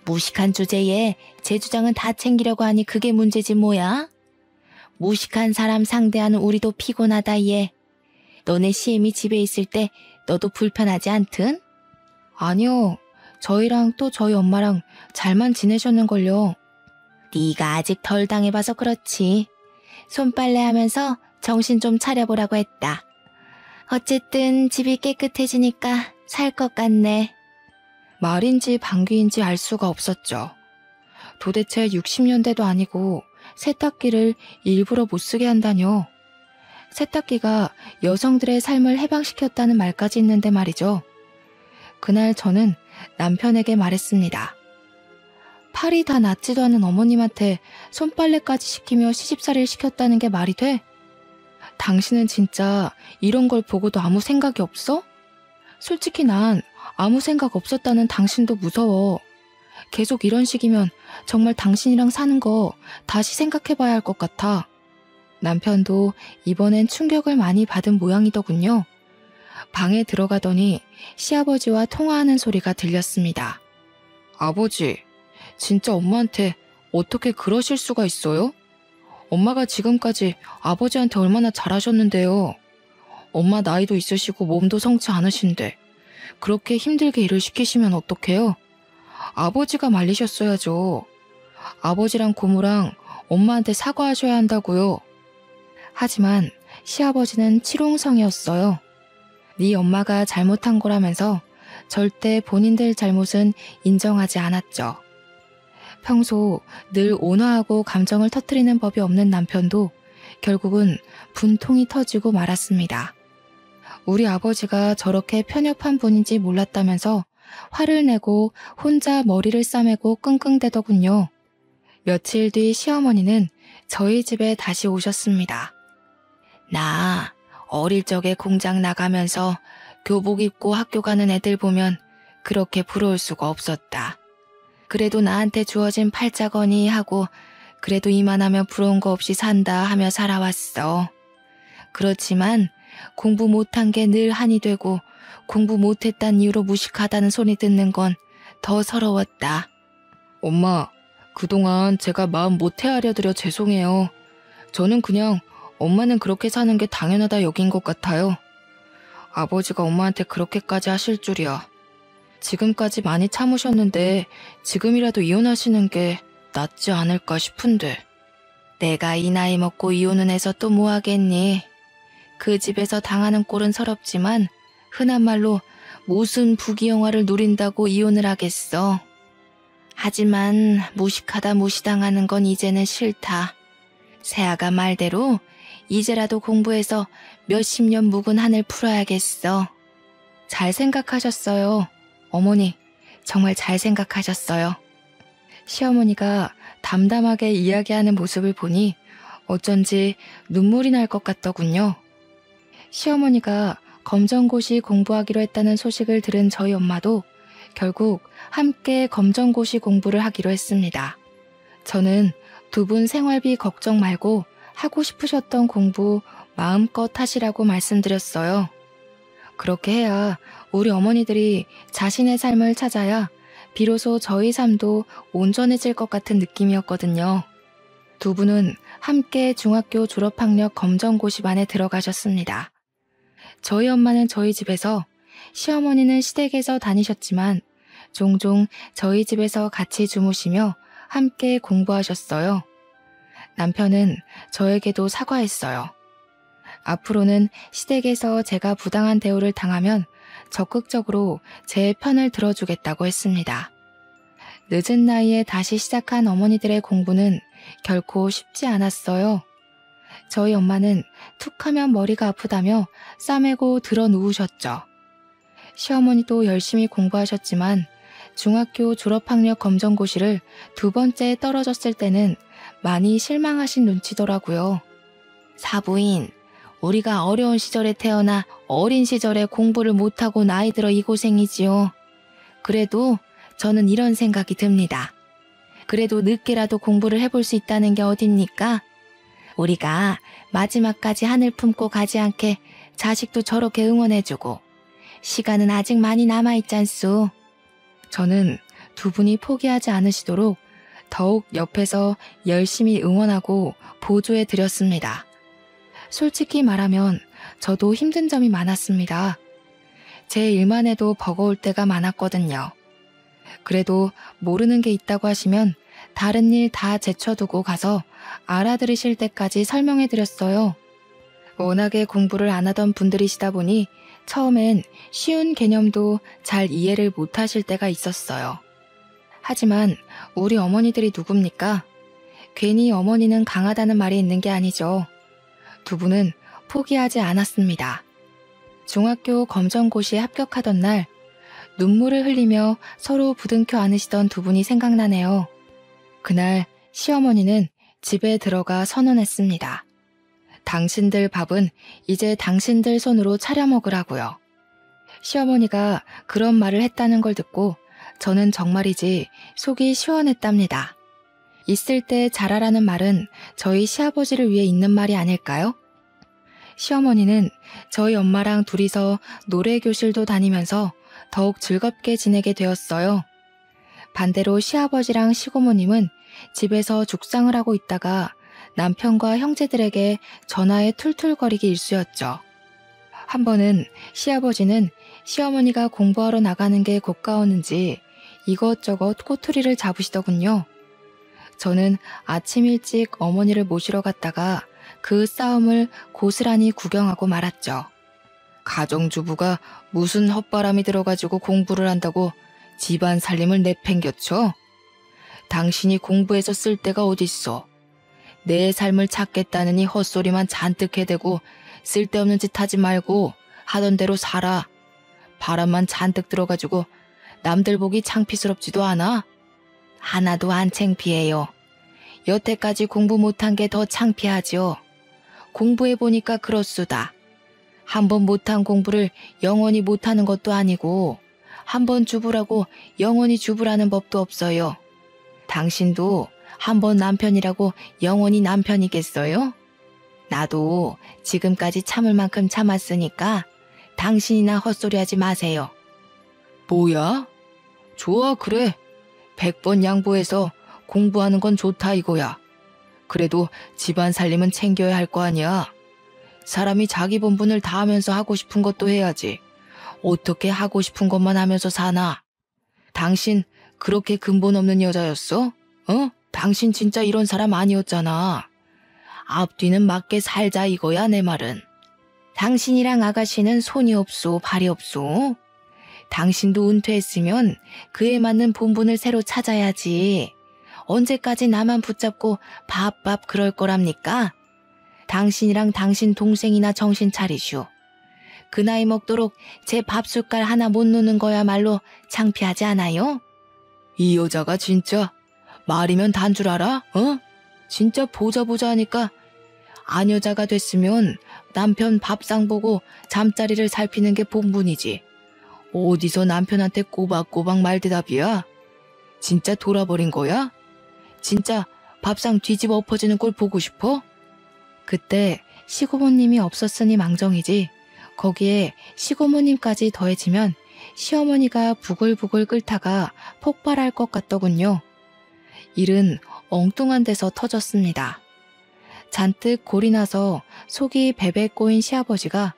무식한 주제에 제 주장은 다 챙기려고 하니 그게 문제지 뭐야? 무식한 사람 상대하는 우리도 피곤하다 얘. 너네 시엠이 집에 있을 때 너도 불편하지 않든? 아니요. 저희랑 또 저희 엄마랑 잘만 지내셨는걸요. 네가 아직 덜 당해봐서 그렇지. 손빨래하면서 정신 좀 차려보라고 했다. 어쨌든 집이 깨끗해지니까 살 것 같네. 말인지 방귀인지 알 수가 없었죠. 도대체 60년대도 아니고 세탁기를 일부러 못 쓰게 한다뇨. 세탁기가 여성들의 삶을 해방시켰다는 말까지 있는데 말이죠. 그날 저는 남편에게 말했습니다. 팔이 다 낫지도 않은 어머님한테 손빨래까지 시키며 시집살이를 시켰다는 게 말이 돼? 당신은 진짜 이런 걸 보고도 아무 생각이 없어? 솔직히 난 아무 생각 없었다는 당신도 무서워. 계속 이런 식이면 정말 당신이랑 사는 거 다시 생각해봐야 할 것 같아. 남편도 이번엔 충격을 많이 받은 모양이더군요. 방에 들어가더니 시아버지와 통화하는 소리가 들렸습니다. 아버지, 진짜 엄마한테 어떻게 그러실 수가 있어요? 엄마가 지금까지 아버지한테 얼마나 잘하셨는데요. 엄마 나이도 있으시고 몸도 성치 않으신데 그렇게 힘들게 일을 시키시면 어떡해요? 아버지가 말리셨어야죠. 아버지랑 고모랑 엄마한테 사과하셔야 한다고요. 하지만 시아버지는 치롱성이었어요. 네 엄마가 잘못한 거라면서 절대 본인들 잘못은 인정하지 않았죠. 평소 늘 온화하고 감정을 터뜨리는 법이 없는 남편도 결국은 분통이 터지고 말았습니다. 우리 아버지가 저렇게 편협한 분인지 몰랐다면서 화를 내고 혼자 머리를 싸매고 끙끙대더군요. 며칠 뒤 시어머니는 저희 집에 다시 오셨습니다. 나 어릴 적에 공장 나가면서 교복 입고 학교 가는 애들 보면 그렇게 부러울 수가 없었다. 그래도 나한테 주어진 팔자거니 하고 그래도 이만하면 부러운 거 없이 산다 하며 살아왔어. 그렇지만 공부 못한 게 늘 한이 되고 공부 못했단 이유로 무식하다는 소리 듣는 건 더 서러웠다. 엄마, 그동안 제가 마음 못해 하려드려 죄송해요. 저는 그냥 엄마는 그렇게 사는 게 당연하다 여긴 것 같아요. 아버지가 엄마한테 그렇게까지 하실 줄이야. 지금까지 많이 참으셨는데 지금이라도 이혼하시는 게 낫지 않을까 싶은데. 내가 이 나이 먹고 이혼은 해서 또 뭐 하겠니? 그 집에서 당하는 꼴은 서럽지만 흔한 말로 무슨 부귀영화를 누린다고 이혼을 하겠어. 하지만 무식하다 무시당하는 건 이제는 싫다. 새아가 말대로 이제라도 공부해서 몇십 년 묵은 한을 풀어야겠어. 잘 생각하셨어요. 어머니, 정말 잘 생각하셨어요. 시어머니가 담담하게 이야기하는 모습을 보니 어쩐지 눈물이 날 것 같더군요. 시어머니가 검정고시 공부하기로 했다는 소식을 들은 저희 엄마도 결국 함께 검정고시 공부를 하기로 했습니다. 저는 두 분 생활비 걱정 말고 하고 싶으셨던 공부 마음껏 하시라고 말씀드렸어요. 그렇게 해야 우리 어머니들이 자신의 삶을 찾아야 비로소 저희 삶도 온전해질 것 같은 느낌이었거든요. 두 분은 함께 중학교 졸업학력 검정고시반에 들어가셨습니다. 저희 엄마는 저희 집에서, 시어머니는 시댁에서 다니셨지만 종종 저희 집에서 같이 주무시며 함께 공부하셨어요. 남편은 저에게도 사과했어요. 앞으로는 시댁에서 제가 부당한 대우를 당하면 적극적으로 제 편을 들어주겠다고 했습니다. 늦은 나이에 다시 시작한 어머니들의 공부는 결코 쉽지 않았어요. 저희 엄마는 툭하면 머리가 아프다며 싸매고 들어 누우셨죠. 시어머니도 열심히 공부하셨지만 중학교 졸업학력 검정고시를 두 번째 떨어졌을 때는 많이 실망하신 눈치더라고요. 사부인, 우리가 어려운 시절에 태어나 어린 시절에 공부를 못하고 나이 들어 이 고생이지요. 그래도 저는 이런 생각이 듭니다. 그래도 늦게라도 공부를 해볼 수 있다는 게 어딥니까? 우리가 마지막까지 하늘 품고 가지 않게 자식도 저렇게 응원해주고 시간은 아직 많이 남아있잖소. 저는 두 분이 포기하지 않으시도록 더욱 옆에서 열심히 응원하고 보조해 드렸습니다. 솔직히 말하면 저도 힘든 점이 많았습니다. 제 일만 해도 버거울 때가 많았거든요. 그래도 모르는 게 있다고 하시면 다른 일 다 제쳐두고 가서 알아들으실 때까지 설명해 드렸어요. 워낙에 공부를 안 하던 분들이시다 보니 처음엔 쉬운 개념도 잘 이해를 못 하실 때가 있었어요. 하지만 우리 어머니들이 누굽니까? 괜히 어머니는 강하다는 말이 있는 게 아니죠. 두 분은 포기하지 않았습니다. 중학교 검정고시에 합격하던 날 눈물을 흘리며 서로 부둥켜 안으시던 두 분이 생각나네요. 그날 시어머니는 집에 들어가 선언했습니다. 당신들 밥은 이제 당신들 손으로 차려 먹으라고요. 시어머니가 그런 말을 했다는 걸 듣고 저는 정말이지 속이 시원했답니다. 있을 때 잘하라는 말은 저희 시아버지를 위해 있는 말이 아닐까요? 시어머니는 저희 엄마랑 둘이서 노래교실도 다니면서 더욱 즐겁게 지내게 되었어요. 반대로 시아버지랑 시고모님은 집에서 죽상을 하고 있다가 남편과 형제들에게 전화에 툴툴거리기 일쑤였죠. 한 번은 시아버지는 시어머니가 공부하러 나가는 게 고가웠는지 이것저것 꼬투리를 잡으시더군요. 저는 아침 일찍 어머니를 모시러 갔다가 그 싸움을 고스란히 구경하고 말았죠. 가정주부가 무슨 헛바람이 들어가지고 공부를 한다고 집안 살림을 내팽겨쳐? 당신이 공부해서 쓸 데가 어딨어? 내 삶을 찾겠다느니 헛소리만 잔뜩 해대고 쓸데없는 짓 하지 말고 하던 대로 살아. 바람만 잔뜩 들어가지고 남들 보기 창피스럽지도 않아? 하나도 안 창피해요. 여태까지 공부 못한 게 더 창피하죠. 공부해보니까 그렇수다. 한 번 못한 공부를 영원히 못하는 것도 아니고 한 번 주부라고 영원히 주부라는 법도 없어요. 당신도 한 번 남편이라고 영원히 남편이겠어요? 나도 지금까지 참을 만큼 참았으니까 당신이나 헛소리하지 마세요. 뭐야? 좋아, 그래. 100번 양보해서 공부하는 건 좋다 이거야. 그래도 집안 살림은 챙겨야 할 거 아니야. 사람이 자기 본분을 다하면서 하고 싶은 것도 해야지. 어떻게 하고 싶은 것만 하면서 사나? 당신 그렇게 근본 없는 여자였어? 당신 진짜 이런 사람 아니었잖아. 앞뒤는 맞게 살자 이거야 내 말은. 당신이랑 아가씨는 손이 없소 발이 없소. 당신도 은퇴했으면 그에 맞는 본분을 새로 찾아야지. 언제까지 나만 붙잡고 밥밥 그럴 거랍니까? 당신이랑 당신 동생이나 정신 차리슈. 그 나이 먹도록 제 밥숟갈 하나 못 놓는 거야말로 창피하지 않아요? 이 여자가 진짜 말이면 단 줄 알아? 진짜 보자 하니까 안 여자가 됐으면 남편 밥상 보고 잠자리를 살피는 게 본분이지. 어디서 남편한테 꼬박꼬박 말대답이야? 진짜 돌아버린 거야? 진짜 밥상 뒤집어 엎어지는 꼴 보고 싶어? 그때 시고모님이 없었으니 망정이지 거기에 시고모님까지 더해지면 시어머니가 부글부글 끓다가 폭발할 것 같더군요. 일은 엉뚱한 데서 터졌습니다. 잔뜩 골이 나서 속이 베베 꼬인 시아버지가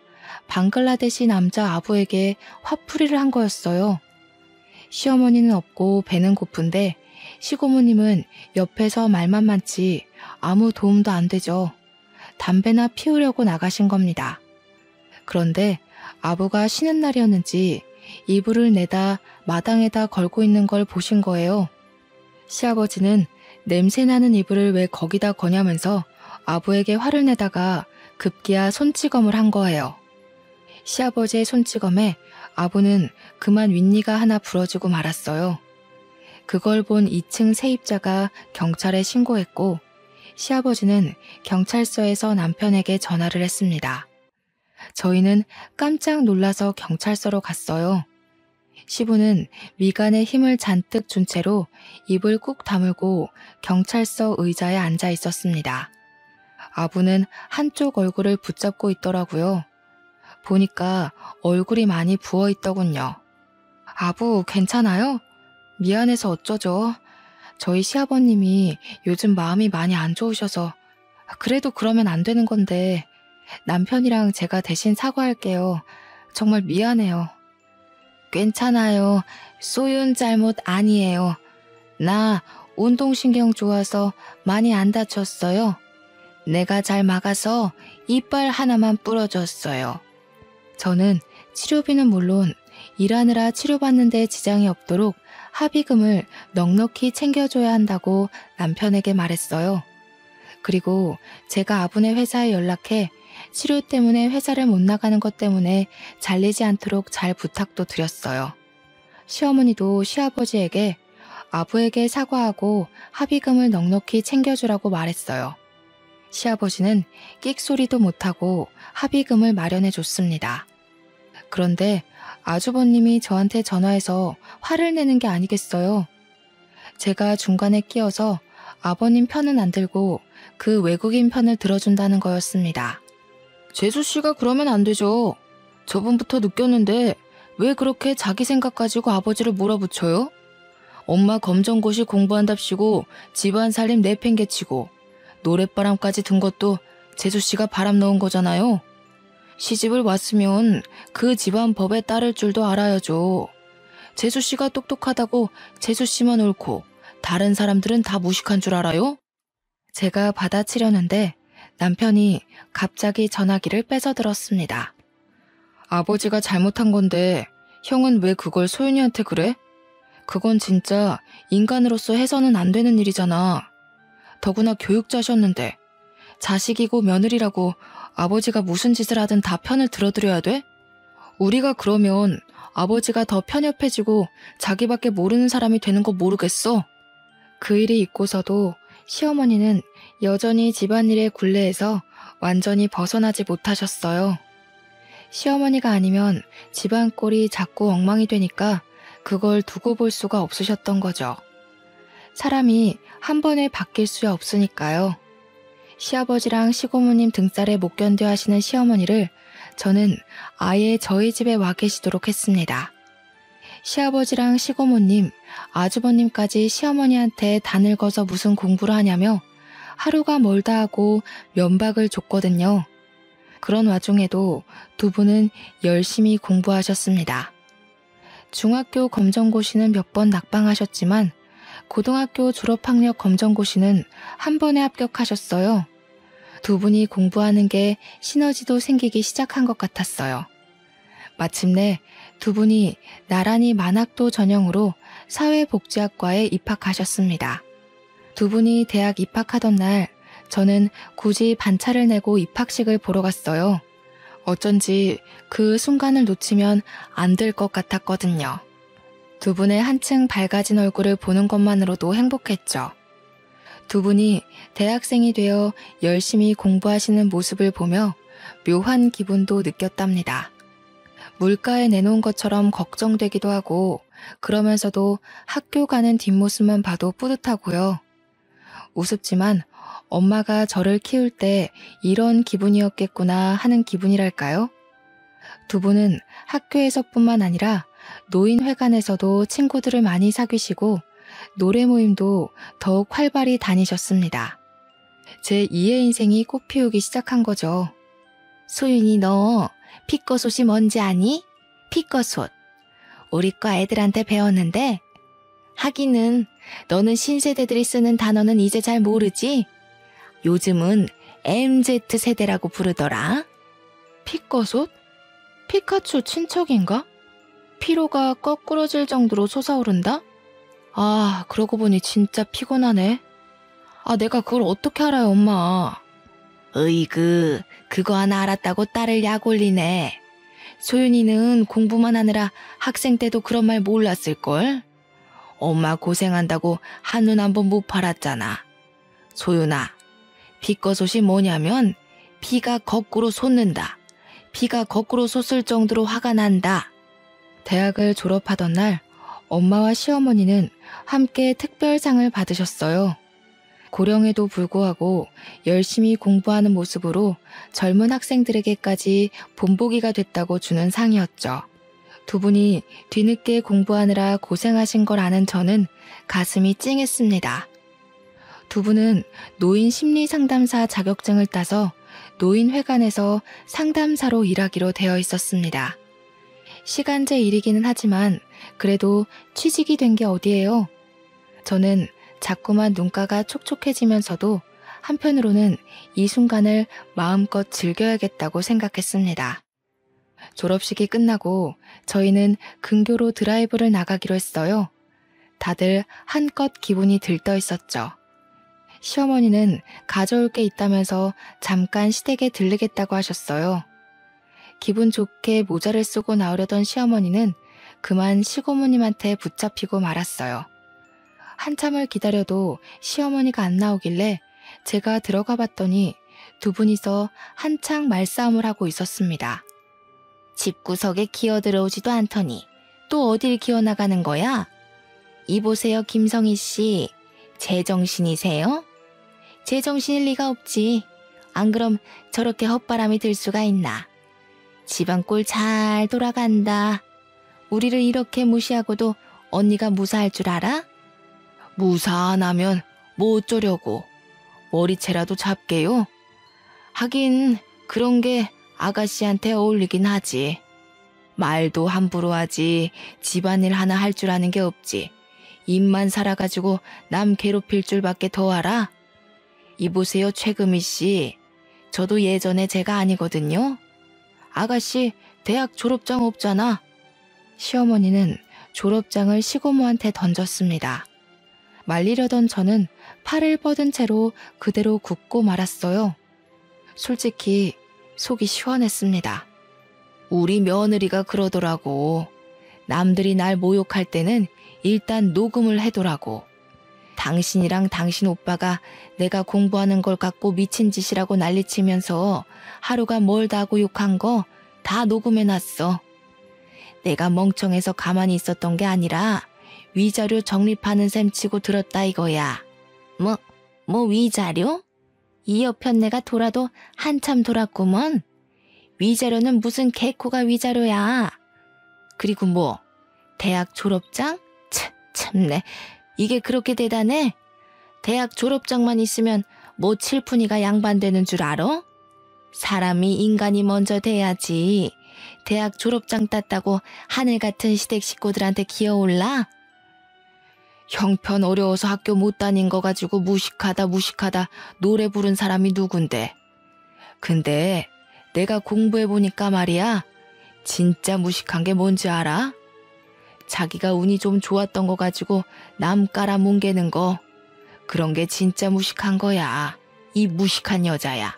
방글라데시 남자 아부에게 화풀이를 한 거였어요. 시어머니는 없고 배는 고픈데 시고모님은 옆에서 말만 많지 아무 도움도 안 되죠. 담배나 피우려고 나가신 겁니다. 그런데 아부가 쉬는 날이었는지 이불을 내다 마당에다 걸고 있는 걸 보신 거예요. 시아버지는 냄새나는 이불을 왜 거기다 거냐면서 아부에게 화를 내다가 급기야 손찌검을 한 거예요. 시아버지의 손찌검에 아부는 그만 윗니가 하나 부러지고 말았어요. 그걸 본 2층 세입자가 경찰에 신고했고 시아버지는 경찰서에서 남편에게 전화를 했습니다. 저희는 깜짝 놀라서 경찰서로 갔어요. 시부는 미간에 힘을 잔뜩 준 채로 입을 꾹 다물고 경찰서 의자에 앉아 있었습니다. 아부는 한쪽 얼굴을 붙잡고 있더라고요. 보니까 얼굴이 많이 부어 있더군요. 아부 괜찮아요? 미안해서 어쩌죠. 저희 시아버님이 요즘 마음이 많이 안 좋으셔서. 그래도 그러면 안 되는 건데 남편이랑 제가 대신 사과할게요. 정말 미안해요. 괜찮아요. 소윤 잘못 아니에요. 나 운동신경 좋아서 많이 안 다쳤어요. 내가 잘 막아서 이빨 하나만 부러졌어요. 저는 치료비는 물론 일하느라 치료받는데 지장이 없도록 합의금을 넉넉히 챙겨줘야 한다고 남편에게 말했어요. 그리고 제가 아버네 회사에 연락해 치료 때문에 회사를 못 나가는 것 때문에 잘리지 않도록 잘 부탁도 드렸어요. 시어머니도 시아버지에게 아부에게 사과하고 합의금을 넉넉히 챙겨주라고 말했어요. 시아버지는 끽소리도 못하고 합의금을 마련해 줬습니다. 그런데 아주버님이 저한테 전화해서 화를 내는 게 아니겠어요. 제가 중간에 끼어서 아버님 편은 안 들고 그 외국인 편을 들어준다는 거였습니다. 재수씨가 그러면 안 되죠. 저번부터 느꼈는데 왜 그렇게 자기 생각 가지고 아버지를 몰아붙여요? 엄마 검정고시 공부한답시고 집안 살림 내팽개치고 노랫바람까지 든 것도 재수씨가 바람 넣은 거잖아요. 시집을 왔으면 그 집안 법에 따를 줄도 알아야죠. 재수씨가 똑똑하다고 재수씨만 옳고 다른 사람들은 다 무식한 줄 알아요? 제가 받아치려는데 남편이 갑자기 전화기를 뺏어들었습니다. 아버지가 잘못한 건데 형은 왜 그걸 소윤이한테 그래? 그건 진짜 인간으로서 해서는 안 되는 일이잖아. 더구나 교육자셨는데 자식이고 며느리라고 아버지가 무슨 짓을 하든 다 편을 들어드려야 돼? 우리가 그러면 아버지가 더 편협해지고 자기밖에 모르는 사람이 되는 거 모르겠어? 그 일이 있고서도 시어머니는 여전히 집안일에 굴레에서 완전히 벗어나지 못하셨어요. 시어머니가 아니면 집안 꼴이 자꾸 엉망이 되니까 그걸 두고 볼 수가 없으셨던 거죠. 사람이 한 번에 바뀔 수 없으니까요. 시아버지랑 시고모님 등살에 못 견뎌 하시는 시어머니를 저는 아예 저희 집에 와 계시도록 했습니다. 시아버지랑 시고모님, 아주버님까지 시어머니한테 다 늙어서 무슨 공부를 하냐며 하루가 멀다 하고 면박을 줬거든요. 그런 와중에도 두 분은 열심히 공부하셨습니다. 중학교 검정고시는 몇 번 낙방하셨지만 고등학교 졸업학력 검정고시는 한 번에 합격하셨어요. 두 분이 공부하는 게 시너지도 생기기 시작한 것 같았어요. 마침내 두 분이 나란히 만학도 전형으로 사회복지학과에 입학하셨습니다. 두 분이 대학 입학하던 날 저는 굳이 반차를 내고 입학식을 보러 갔어요. 어쩐지 그 순간을 놓치면 안 될 것 같았거든요. 두 분의 한층 밝아진 얼굴을 보는 것만으로도 행복했죠. 두 분이 대학생이 되어 열심히 공부하시는 모습을 보며 묘한 기분도 느꼈답니다. 물가에 내놓은 것처럼 걱정되기도 하고 그러면서도 학교 가는 뒷모습만 봐도 뿌듯하고요. 우습지만 엄마가 저를 키울 때 이런 기분이었겠구나 하는 기분이랄까요? 두 분은 학교에서뿐만 아니라 노인회관에서도 친구들을 많이 사귀시고 노래 모임도 더욱 활발히 다니셨습니다. 제 2의 인생이 꽃피우기 시작한 거죠. 소윤이 너 피꺼솥이 뭔지 아니? 피꺼솥. 우리 과 애들한테 배웠는데 하기는 너는 신세대들이 쓰는 단어는 이제 잘 모르지? 요즘은 MZ세대라고 부르더라. 피꺼솥? 피카츄 친척인가? 피로가 거꾸러질 정도로 솟아오른다? 아, 그러고 보니 진짜 피곤하네. 아, 내가 그걸 어떻게 알아요, 엄마. 으이그, 그거 하나 알았다고 딸을 약 올리네. 소윤이는 공부만 하느라 학생 때도 그런 말 몰랐을걸? 엄마 고생한다고 한눈 한 번 못 팔았잖아. 소윤아, 피꺼솥이 뭐냐면 피가 거꾸로 솟는다. 피가 거꾸로 솟을 정도로 화가 난다. 대학을 졸업하던 날 엄마와 시어머니는 함께 특별상을 받으셨어요. 고령에도 불구하고 열심히 공부하는 모습으로 젊은 학생들에게까지 본보기가 됐다고 주는 상이었죠. 두 분이 뒤늦게 공부하느라 고생하신 걸 아는 저는 가슴이 찡했습니다. 두 분은 노인 심리상담사 자격증을 따서 노인회관에서 상담사로 일하기로 되어 있었습니다. 시간제 일이기는 하지만 그래도 취직이 된 게 어디예요? 저는 자꾸만 눈가가 촉촉해지면서도 한편으로는 이 순간을 마음껏 즐겨야겠다고 생각했습니다. 졸업식이 끝나고 저희는 근교로 드라이브를 나가기로 했어요. 다들 한껏 기분이 들떠 있었죠. 시어머니는 가져올 게 있다면서 잠깐 시댁에 들르겠다고 하셨어요. 기분 좋게 모자를 쓰고 나오려던 시어머니는 그만 시고모님한테 붙잡히고 말았어요. 한참을 기다려도 시어머니가 안 나오길래 제가 들어가 봤더니 두 분이서 한창 말싸움을 하고 있었습니다. 집구석에 기어들어오지도 않더니 또 어딜 기어나가는 거야? 이보세요, 김성희 씨. 제정신이세요? 제정신일 리가 없지. 안 그럼 저렇게 헛바람이 들 수가 있나. 집안 꼴 잘 돌아간다. 우리를 이렇게 무시하고도 언니가 무사할 줄 알아? 무사 안 하면 뭐 어쩌려고. 머리채라도 잡게요. 하긴 그런 게 아가씨한테 어울리긴 하지. 말도 함부로 하지 집안일 하나 할 줄 아는 게 없지. 입만 살아가지고 남 괴롭힐 줄밖에 더 알아? 이보세요, 최금희 씨. 저도 예전에 제가 아니거든요. 아가씨 대학 졸업장 없잖아. 시어머니는 졸업장을 시고모한테 던졌습니다. 말리려던 저는 팔을 뻗은 채로 그대로 굳고 말았어요. 솔직히 속이 시원했습니다. 우리 며느리가 그러더라고. 남들이 날 모욕할 때는 일단 녹음을 해두라고. 당신이랑 당신 오빠가 내가 공부하는 걸 갖고 미친 짓이라고 난리치면서 하루가 멀다 하고 욕한 거 다 녹음해놨어. 내가 멍청해서 가만히 있었던 게 아니라 위자료 적립하는 셈 치고 들었다 이거야. 뭐 위자료? 이 여편네가 돌아도 한참 돌았구먼. 위자료는 무슨 개코가 위자료야. 그리고 뭐 대학 졸업장? 참네. 이게 그렇게 대단해? 대학 졸업장만 있으면 뭐 칠푼이가 양반되는 줄 알아? 사람이 인간이 먼저 돼야지. 대학 졸업장 땄다고 하늘 같은 시댁 식구들한테 기어올라? 형편 어려워서 학교 못 다닌 거 가지고 무식하다 노래 부른 사람이 누군데. 근데 내가 공부해보니까 말이야. 진짜 무식한 게 뭔지 알아? 자기가 운이 좀 좋았던 거 가지고 남 깔아 뭉개는 거. 그런 게 진짜 무식한 거야. 이 무식한 여자야.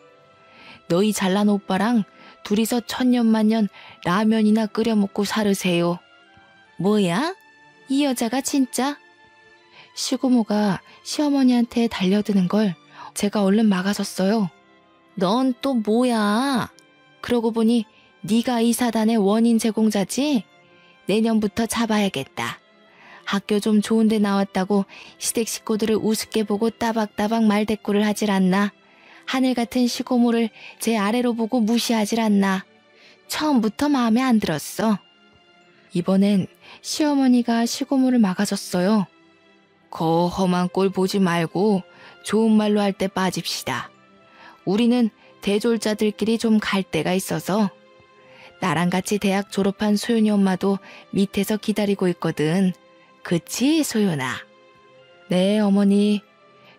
너희 잘난 오빠랑 둘이서 천년만년 라면이나 끓여 먹고 살으세요. 뭐야? 이 여자가 진짜? 시고모가 시어머니한테 달려드는 걸 제가 얼른 막아섰어요. 넌 또 뭐야? 그러고 보니 네가 이 사단의 원인 제공자지? 내년부터 잡아야겠다. 학교 좀 좋은 데 나왔다고 시댁 식구들을 우습게 보고 따박따박 말대꾸를 하질 않나? 하늘 같은 시고모를 제 아래로 보고 무시하질 않나? 처음부터 마음에 안 들었어. 이번엔 시어머니가 시고모를 막아줬어요. 거 험한 꼴 보지 말고 좋은 말로 할 때 빠집시다. 우리는 대졸자들끼리 좀 갈 데가 있어서. 나랑 같이 대학 졸업한 소연이 엄마도 밑에서 기다리고 있거든. 그치, 소연아? 네, 어머니.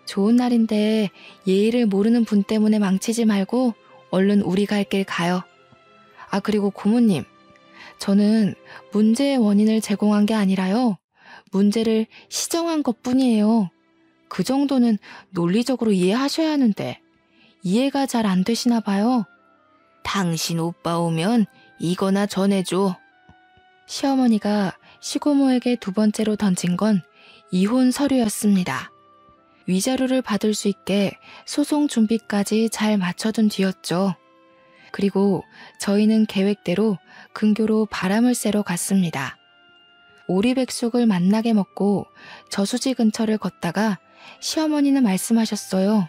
좋은 날인데 예의를 모르는 분 때문에 망치지 말고 얼른 우리 갈 길 가요. 아, 그리고 고모님. 저는 문제의 원인을 제공한 게 아니라요. 문제를 시정한 것뿐이에요. 그 정도는 논리적으로 이해하셔야 하는데 이해가 잘 안 되시나 봐요. 당신 오빠 오면 이거나 전해줘. 시어머니가 시고모에게 두 번째로 던진 건 이혼 서류였습니다. 위자료를 받을 수 있게 소송 준비까지 잘 맞춰둔 뒤였죠. 그리고 저희는 계획대로 근교로 바람을 쐬러 갔습니다. 오리백숙을 맛나게 먹고 저수지 근처를 걷다가 시어머니는 말씀하셨어요.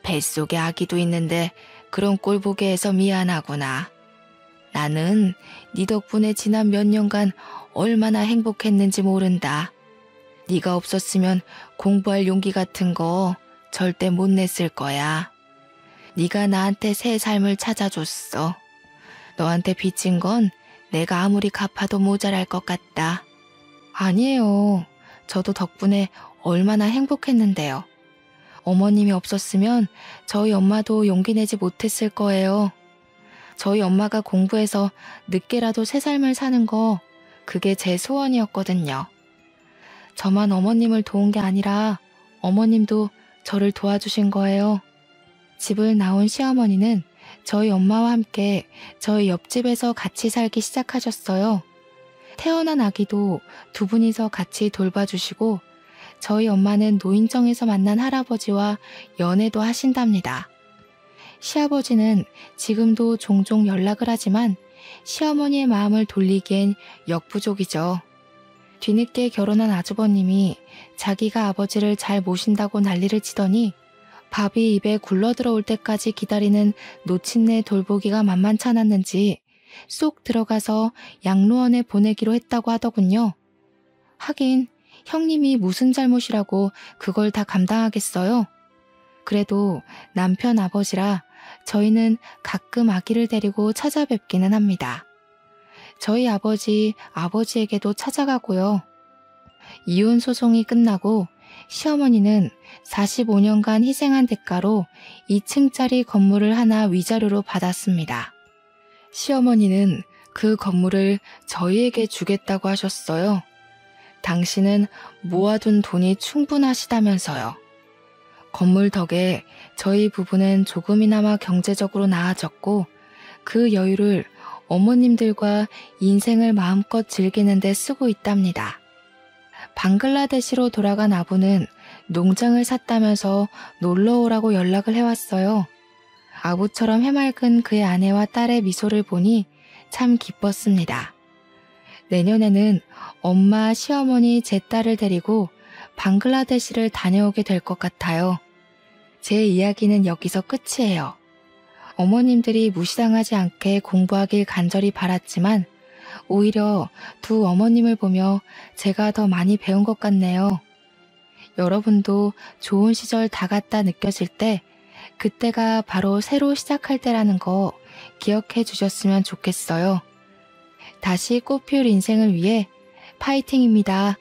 뱃속에 아기도 있는데 그런 꼴 보게 해서 미안하구나. 나는 네 덕분에 지난 몇 년간 얼마나 행복했는지 모른다. 네가 없었으면 공부할 용기 같은 거 절대 못 냈을 거야. 네가 나한테 새 삶을 찾아줬어. 너한테 빚진 건 내가 아무리 갚아도 모자랄 것 같다. 아니에요. 저도 덕분에 얼마나 행복했는데요. 어머님이 없었으면 저희 엄마도 용기 내지 못했을 거예요. 저희 엄마가 공부해서 늦게라도 새 삶을 사는 거, 그게 제 소원이었거든요. 저만 어머님을 도운 게 아니라 어머님도 저를 도와주신 거예요. 집을 나온 시어머니는 저희 엄마와 함께 저희 옆집에서 같이 살기 시작하셨어요. 태어난 아기도 두 분이서 같이 돌봐주시고 저희 엄마는 노인정에서 만난 할아버지와 연애도 하신답니다. 시아버지는 지금도 종종 연락을 하지만 시어머니의 마음을 돌리기엔 역부족이죠. 뒤늦게 결혼한 아주버님이 자기가 아버지를 잘 모신다고 난리를 치더니 밥이 입에 굴러들어올 때까지 기다리는 노친네 돌보기가 만만치 않았는지 쏙 들어가서 양로원에 보내기로 했다고 하더군요. 하긴 형님이 무슨 잘못이라고 그걸 다 감당하겠어요. 그래도 남편 아버지라 저희는 가끔 아기를 데리고 찾아뵙기는 합니다. 저희 아버지에게도 찾아가고요. 이혼 소송이 끝나고 시어머니는 45년간 희생한 대가로 2층짜리 건물을 하나 위자료로 받았습니다. 시어머니는 그 건물을 저희에게 주겠다고 하셨어요. 당신은 모아둔 돈이 충분하시다면서요. 건물 덕에 저희 부부는 조금이나마 경제적으로 나아졌고 그 여유를 어머님들과 인생을 마음껏 즐기는 데 쓰고 있답니다. 방글라데시로 돌아간 아부는 농장을 샀다면서 놀러 오라고 연락을 해왔어요. 아부처럼 해맑은 그의 아내와 딸의 미소를 보니 참 기뻤습니다. 내년에는 엄마, 시어머니, 제 딸을 데리고 방글라데시를 다녀오게 될 것 같아요. 제 이야기는 여기서 끝이에요. 어머님들이 무시당하지 않게 공부하길 간절히 바랐지만 오히려 두 어머님을 보며 제가 더 많이 배운 것 같네요. 여러분도 좋은 시절 다 갔다 느껴질 때 그때가 바로 새로 시작할 때라는 거 기억해 주셨으면 좋겠어요. 다시 꽃피울 인생을 위해 파이팅입니다.